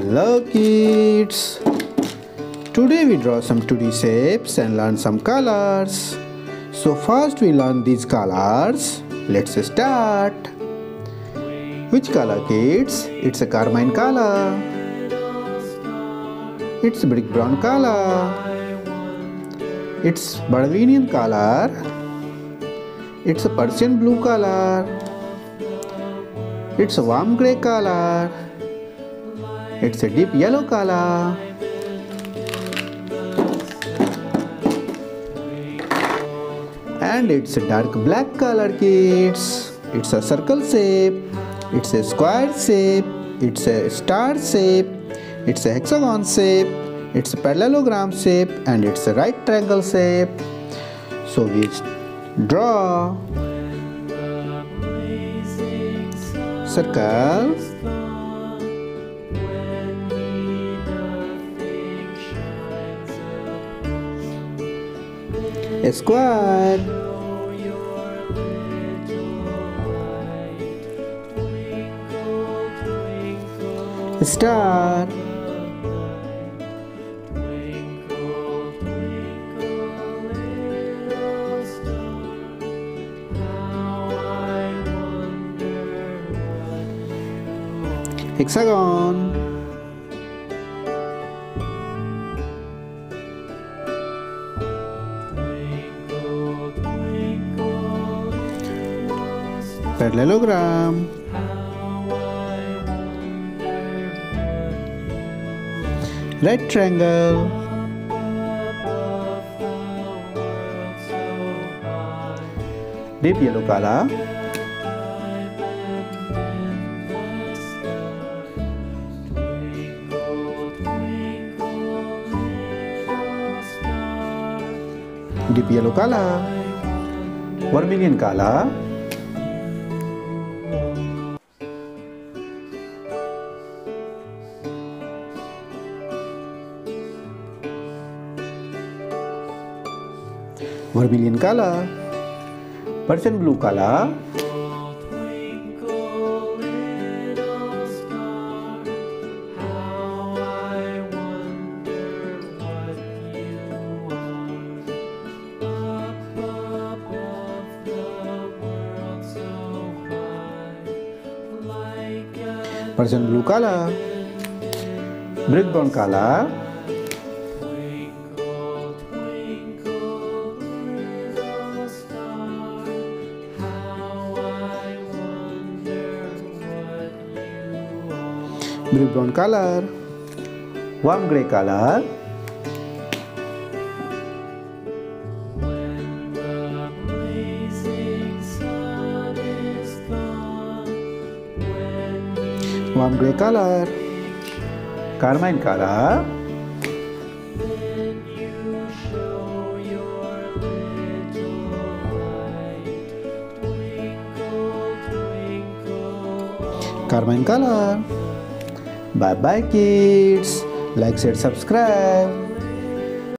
Hello kids! Today we draw some 2D shapes and learn some colors. So first we learn these colors. Let's start. Which color kids? It's a carmine color. It's a brick brown color. It's Barbarian color. It's a Persian blue color. It's a warm grey color. It's a deep yellow color. And it's a dark black color kids. It's a circle shape. It's a square shape. It's a star shape. It's a hexagon shape. It's a parallelogram shape. And it's a right triangle shape. So we draw circle, a square, a star, hexagon, parallelogram, right triangle, deep yellow color, deep yellow color, vermilion color, vermilion color, Persian blue color, Persian blue color, brick brown color, brick brown color, warm grey color, warm grey color, carmine color, carmine color. Bye bye kids. Like, share, subscribe.